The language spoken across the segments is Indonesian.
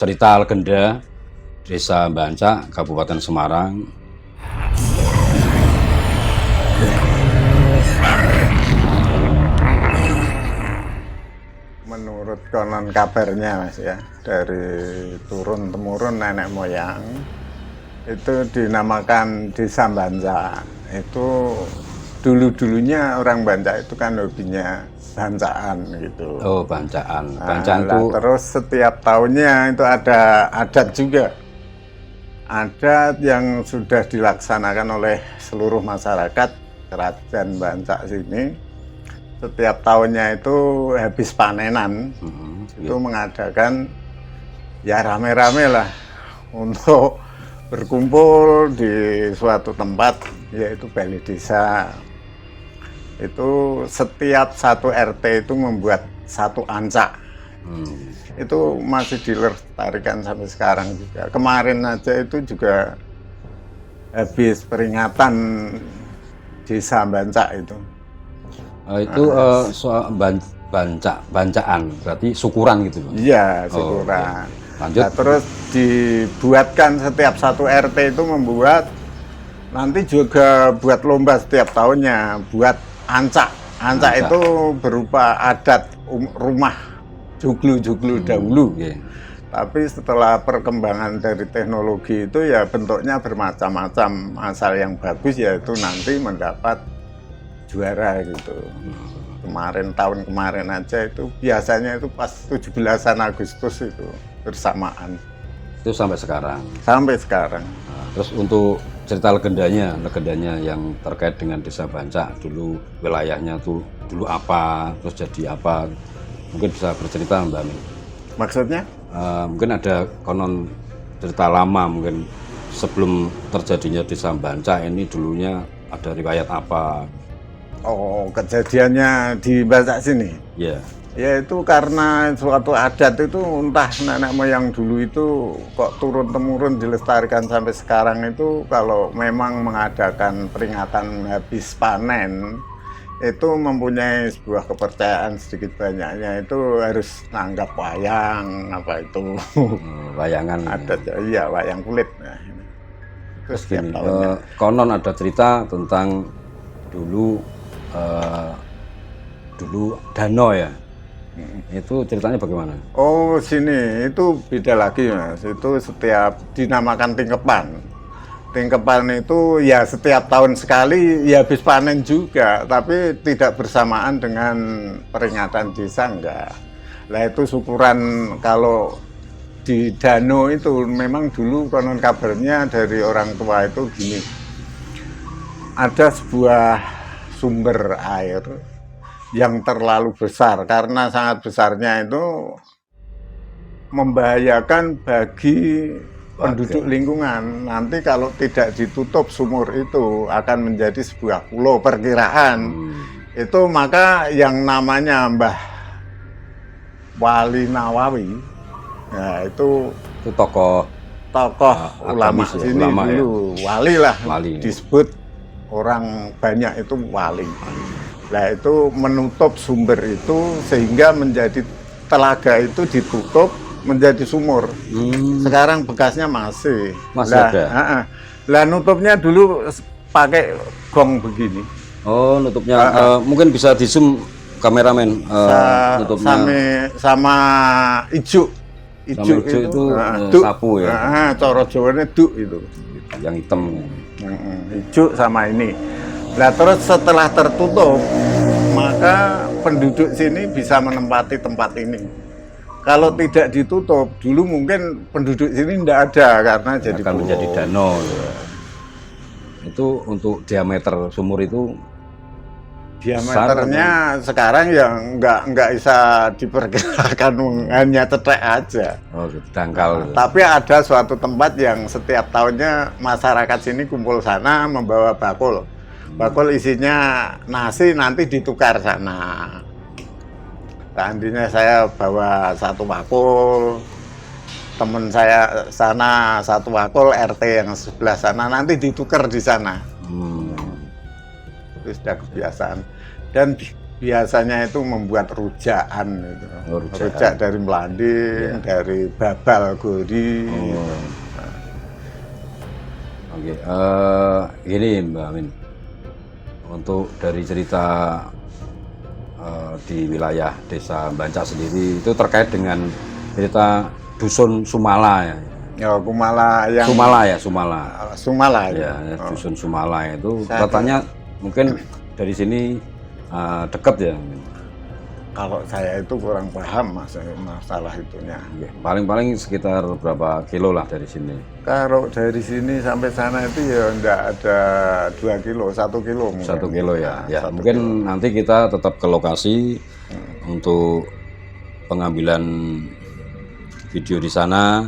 cerita legenda Desa Bancak, Kabupaten Semarang. Menurut konon kabarnya Mas ya, dari turun-temurun nenek moyang itu dinamakan Desa Bancak. Itu dulu-dulunya orang Bancak itu kan hobinya bancaan gitu. Oh, bancaan. Bancaan Nah, itu terus setiap tahunnya itu ada adat juga. Adat yang sudah dilaksanakan oleh seluruh masyarakat Kerajaan Bancak sini. Setiap tahunnya itu habis panenan, itu mengadakan ya rame-rame lah untuk berkumpul di suatu tempat, yaitu balai desa. Itu setiap satu RT itu membuat satu ancak. Itu masih dilestarikan sampai sekarang juga. Kemarin aja itu juga habis peringatan Desa Bancak itu. itu soal bancaan, berarti syukuran gitu. Iya, Oh, syukuran. lanjut. Nah, terus dibuatkan setiap satu RT itu membuat, nanti juga buat lomba setiap tahunnya, buat ancak. Ancak itu berupa adat rumah joglo-joglo dahulu. Tapi setelah perkembangan dari teknologi itu ya bentuknya bermacam-macam. Asal yang bagus yaitu nanti mendapat juara gitu. Tahun kemarin aja itu biasanya itu pas 17-an Agustus itu bersamaan. Itu sampai sekarang. Sampai sekarang. Nah, terus untuk cerita legendanya yang terkait dengan Desa Bancak, dulu wilayahnya tuh dulu apa, terus jadi apa, mungkin bisa bercerita Mbak Min. Maksudnya? Mungkin ada konon cerita lama, mungkin sebelum terjadinya Desa Bancak ini dulunya ada riwayat apa. Oh, kejadiannya di Bancak sini? Iya. Ya itu karena suatu adat itu entah nenek moyang dulu itu kok turun-temurun dilestarikan sampai sekarang itu kalau memang mengadakan peringatan habis panen itu mempunyai sebuah kepercayaan sedikit banyaknya itu harus nanggap wayang apa itu. Wayangan. Adat, iya wayang kulit. Nah, itu Terus setiap gini, tahunnya. konon ada cerita tentang dulu danau ya. Itu ceritanya bagaimana? Oh sini itu beda lagi Mas, itu setiap dinamakan tingkepan. Tingkepan itu ya setiap tahun sekali ya habis panen juga, tapi tidak bersamaan dengan peringatan desa enggak. Lah itu syukuran kalau di danau itu memang dulu konon kabarnya dari orang tua itu gini. Ada sebuah sumber air yang terlalu besar karena sangat besarnya itu membahayakan bagi penduduk lingkungan. Nanti kalau tidak ditutup sumur itu akan menjadi sebuah pulau perkiraan. Itu maka yang namanya Mbah Wali Nawawi, ya itu tokoh ulama agamis ya, sini ulama dulu ya. Wali lah, wali. Disebut orang banyak itu wali. Nah itu menutup sumber itu sehingga menjadi telaga itu ditutup menjadi sumur. Sekarang bekasnya masih ada. Lah nutupnya dulu pakai gong begini. Oh, nutupnya mungkin bisa di zoom kameramen. Nutupnya sama ijuk. Ijuk itu sapu ya. Coro Jawanya duk itu. Yang hitam. Ijuk sama ini. Nah terus setelah tertutup, maka penduduk sini bisa menempati tempat ini. Kalau tidak ditutup, dulu mungkin penduduk sini tidak ada karena jadi akan menjadi danau. Ya. Itu untuk diameter sumur itu diameternya sekarang ya nggak bisa diperkirakan, hanya cetek aja. Oh, gitu, dangkal. Tapi ada suatu tempat yang setiap tahunnya masyarakat sini kumpul sana membawa bakul. Bakul isinya nasi nanti ditukar sana. Seandainya saya bawa satu bakul, teman saya sana satu bakul, RT yang sebelah sana nanti ditukar di sana. Itu sudah kebiasaan. Dan biasanya itu membuat rujakan gitu. Oh, rujak. Rujak dari melanding, dari babal gori. Gitu. Oke, ini Mbak Amin, untuk dari cerita di wilayah Desa Bancak sendiri itu terkait dengan cerita Dusun Sumala ya. Ya, Kumala yang Sumala ya, Sumala. Sumala Ya, Dusun Sumala itu katanya mungkin dari sini dekat ya. Kalau saya itu kurang paham masalah itunya. Oke, paling-paling sekitar berapa kilo lah dari sini? Kalau dari sini sampai sana itu ya enggak ada 2 kilo, 1 kilo mungkin. 1 kilo ya. Nah, Ya, 1 mungkin kilo. nanti kita tetap ke lokasi untuk pengambilan video di sana,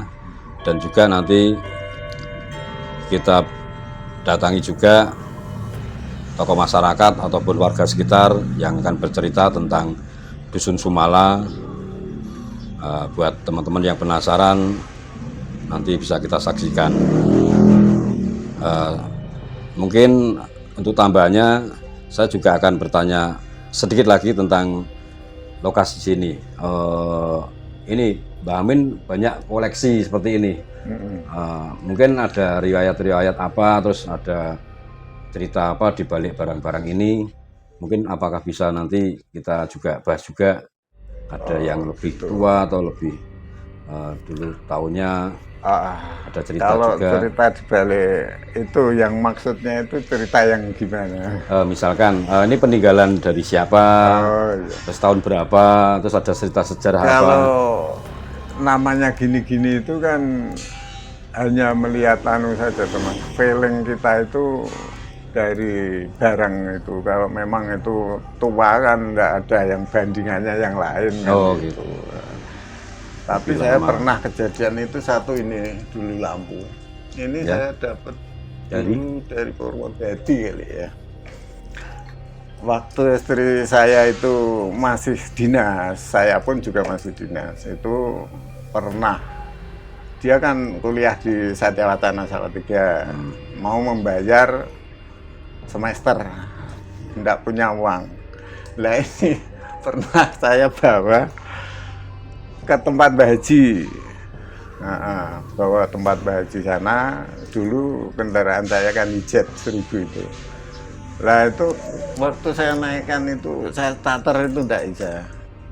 dan juga nanti kita datangi juga tokoh masyarakat ataupun warga sekitar yang akan bercerita tentang Dusun Sumala. Buat teman-teman yang penasaran, nanti bisa kita saksikan. Mungkin untuk tambahannya, saya juga akan bertanya sedikit lagi tentang lokasi sini. Ini Mbak Amin banyak koleksi seperti ini. Mungkin ada riwayat-riwayat apa, terus ada cerita apa di balik barang-barang ini. Mungkin apakah bisa nanti kita juga bahas juga, ada yang lebih tua atau lebih dulu tahunnya, ada cerita Kalau juga. cerita di balik itu yang maksudnya itu cerita yang gimana? Misalkan ini peninggalan dari siapa, Oh, iya. terus tahun berapa, terus ada cerita sejarah apa. Kalau namanya gini-gini itu kan hanya melihat anu saja teman. Feeling kita itu dari barang itu. Kalau memang itu tua kan nggak ada yang bandingannya yang lain kan. Oh gitu. Tapi Lebih saya lama. pernah kejadian itu satu ini dulu lampu. Ini Ya. saya dapat Dari? dulu dari Purwodadi kali ya. Waktu istri saya itu masih dinas, saya pun juga masih dinas. Itu pernah, dia kan kuliah di Satyawatana Salatiga, mau membayar semester, tidak punya uang. Lah ini pernah saya bawa ke tempat Haji. Bawa tempat Haji sana, dulu kendaraan saya kan Hijet 1000 itu. Lah itu waktu saya naikkan itu, saya starter itu tidak bisa.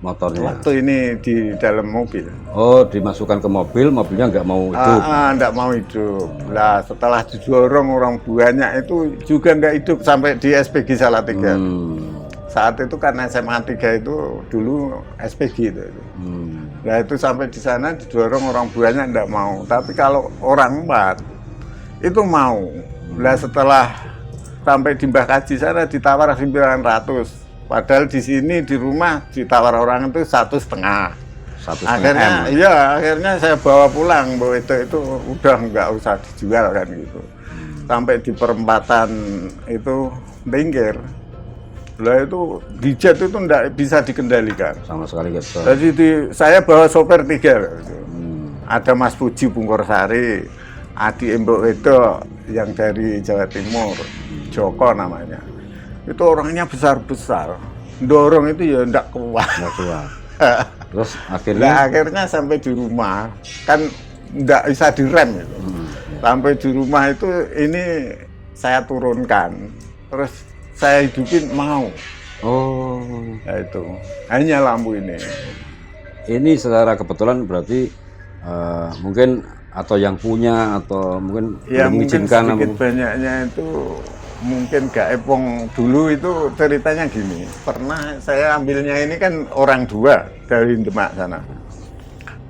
Motornya. Waktu ini di dalam mobil. Oh, dimasukkan ke mobil, mobilnya nggak mau hidup. Tidak mau hidup. Lah setelah didorong orang banyak itu juga nggak hidup sampai di SPG Salatiga. Saat itu kan SMA 3 itu dulu SPG itu. Nah itu sampai di sana didorong orang banyak tidak mau. Tapi kalau orang 4 itu mau. Lah setelah sampai di Mbah Kaji sana ditawar 900. Padahal di sini di rumah ditawar orang itu 1,5. Akhirnya, iya, akhirnya saya bawa pulang bahwa itu udah nggak usah dijual kan gitu. Sampai di perempatan itu minggir. Lah itu Hijet itu nggak bisa dikendalikan. Sama sekali nggak bisa. Jadi saya bawa sopir 3. Gitu. Ada Mas Puji Pungkorsari, Adi Embok itu yang dari Jawa Timur, Joko namanya. Itu orangnya besar-besar, dorong itu ya ndak kuat. Nggak kuat. Terus Nah, akhirnya akhirnya sampai di rumah kan ndak bisa direm itu. Sampai di rumah itu ini saya turunkan, terus saya hidupin mau. oh, Ya itu hanya lampu ini. ini secara kebetulan berarti mungkin atau yang punya atau mungkin Ya belum mungkin mengizinkan sedikit banyaknya itu mungkin gak epong dulu itu ceritanya gini. Pernah saya ambilnya ini kan orang 2 dari Demak sana.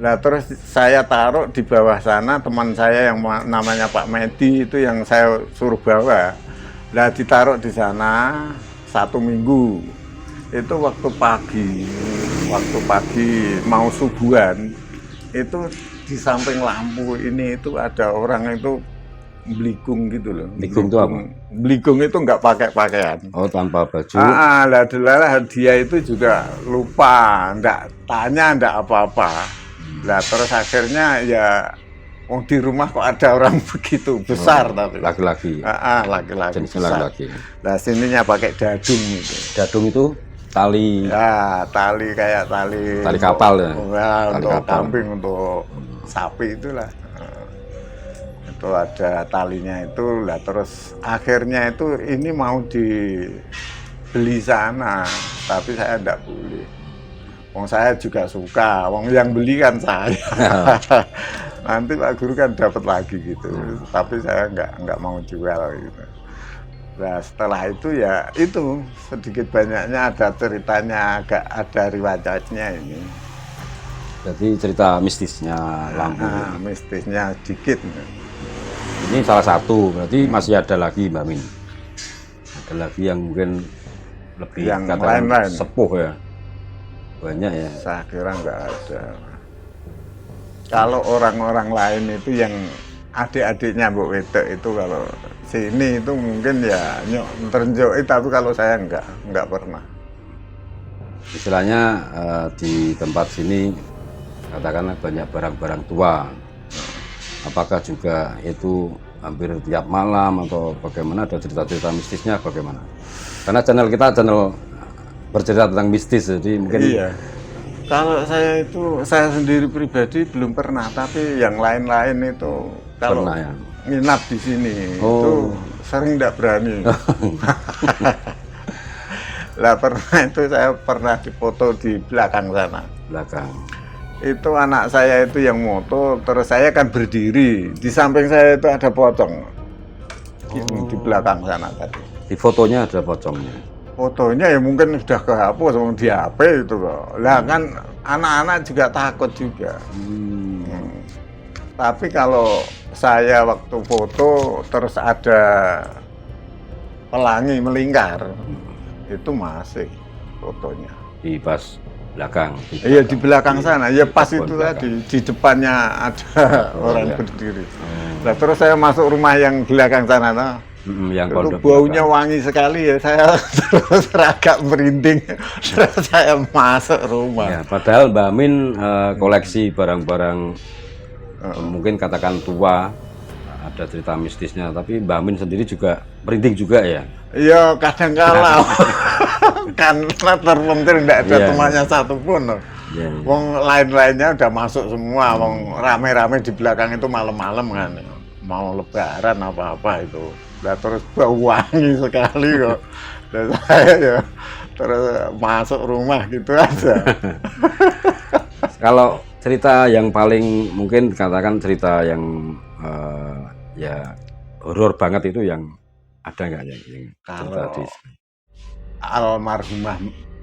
Nah terus saya taruh di bawah sana, teman saya yang namanya Pak Medi itu yang saya suruh bawa. Nah ditaruh di sana 1 minggu. Itu waktu pagi mau subuhan itu di samping lampu ini itu ada orang itu belikung gitu loh. Belikung itu apa? Belikung itu nggak pakai pakaian. Oh, tanpa baju. Lah dia itu juga lupa, nggak tanya, nggak apa-apa. Lah terus akhirnya ya, oh di rumah kok ada orang begitu besar tapi. Laki-laki. Laki-laki Jenisnya besar. laki-laki. Nah sininya pakai dadung itu. Dadung itu tali Ya, tali kayak tali kapal ya. Nah, Tali untuk kapal. kambing, untuk sapi itulah. Itu ada talinya itu lah, terus akhirnya itu ini mau dibeli sana, tapi saya enggak boleh. Wong saya juga suka, wong yang beli kan saya. Nanti Pak Guru kan dapat lagi gitu, tapi saya enggak mau jual gitu. Nah setelah itu ya itu sedikit banyaknya ada ceritanya, agak ada riwayatnya ini. Jadi cerita mistisnya lampu. Mistisnya sedikit. Ini salah satu, berarti masih ada lagi Mbak Min. Ada lagi yang mungkin lebih Yang katakan lain-lain. sepuh ya. Banyak ya. Saya kira nggak ada. Kalau orang-orang lain itu yang adik-adiknya Mbok Wedok itu kalau sini itu mungkin ya terenjoki, tapi kalau saya nggak pernah. Istilahnya di tempat sini katakanlah banyak barang-barang tua. Apakah juga itu hampir tiap malam atau bagaimana, ada cerita-cerita mistisnya bagaimana? Karena channel kita channel bercerita tentang mistis, jadi mungkin Iya. Kalau saya sendiri pribadi belum pernah, tapi yang lain-lain itu kalau pernah ya. nginap di sini itu Oh. sering tidak berani. Lah pernah itu saya pernah difoto di belakang sana. Belakang. Itu anak saya itu yang moto, terus saya kan berdiri di samping saya itu ada pocong di belakang sana tadi. Di fotonya ada pocongnya. Fotonya ya mungkin sudah kehapus sama di HP itu loh. Lah kan anak-anak juga takut juga. Tapi kalau saya waktu foto terus ada pelangi melingkar, itu masih fotonya. Di pas belakang. Iya di belakang sana, ya pas depan itu belakang. tadi di depannya ada orang iya. berdiri. Nah terus saya masuk rumah yang belakang sana, nah, Yang itu pondok baunya belakang. wangi sekali ya, saya terus agak merinding, terus saya masuk rumah. Ya, padahal Mbak Min koleksi barang-barang mungkin katakan tua, ada cerita mistisnya, tapi Mbak Min sendiri juga merinding juga ya. Iya kadang kala karena terpencil tidak ada Iya. temannya satupun. Loh. Ya, ya. Wong lain-lainnya udah masuk semua, wong rame-rame di belakang itu malam-malam kan, mau lebaran apa-apa itu. Nah, terus bau wangi sekali kok. Dan saya ya terus masuk rumah gitu aja. Kalau cerita yang paling mungkin katakan cerita yang ya horor banget itu yang ada nggak yang cerita Kalau di almarhumah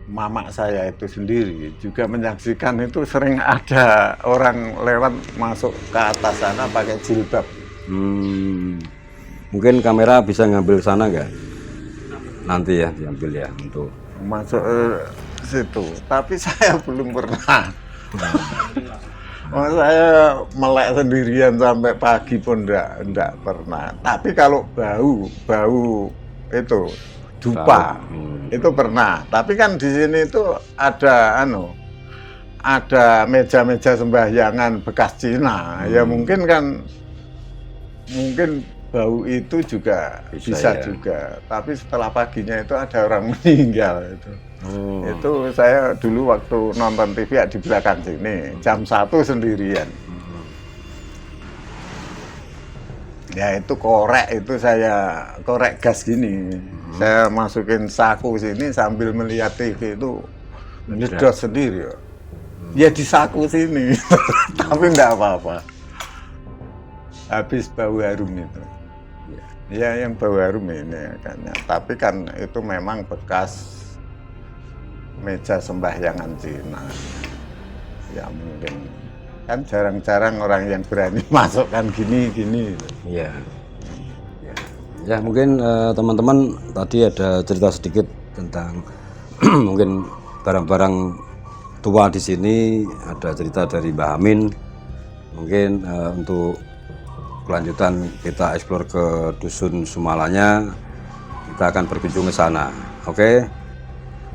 mama saya itu sendiri juga menyaksikan itu sering ada orang lewat masuk ke atas sana pakai jilbab. Mungkin kamera bisa ngambil sana nggak? Nanti ya diambil ya untuk Masuk situ, tapi saya belum pernah. Saya melek sendirian sampai pagi pun enggak pernah. Tapi kalau bau itu dupa itu pernah. Tapi kan di sini itu ada ada meja-meja sembahyangan bekas Cina. Ya mungkin bau itu juga bisa ya. juga. Tapi setelah paginya itu ada orang meninggal itu. Itu saya dulu waktu nonton TV di belakang sini jam 1 sendirian. Ya itu saya korek gas gini. Saya masukin saku sini sambil melihat TV itu nyedot sendiri. Ya di saku sini, tapi enggak apa-apa. Habis bau harum itu. Ya yang bau harum ini kayaknya. Tapi kan itu memang bekas meja sembahyangan Cina. Ya mungkin kan jarang-jarang orang yang berani masukkan gini. Iya. Ya mungkin teman-teman tadi ada cerita sedikit tentang mungkin barang-barang tua di sini, ada cerita dari Mbah Amin. Mungkin untuk kelanjutan kita eksplor ke Dusun Sumalanya, kita akan berkunjung ke sana. Oke?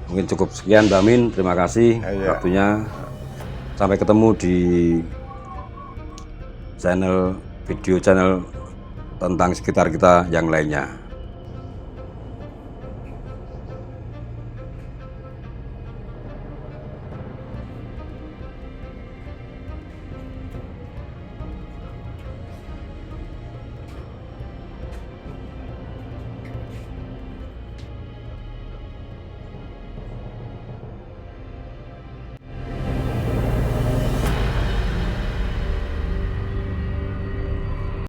Mungkin cukup sekian Mbah Amin, terima kasih waktunya. Sampai ketemu di video channel tentang sekitar kita yang lainnya.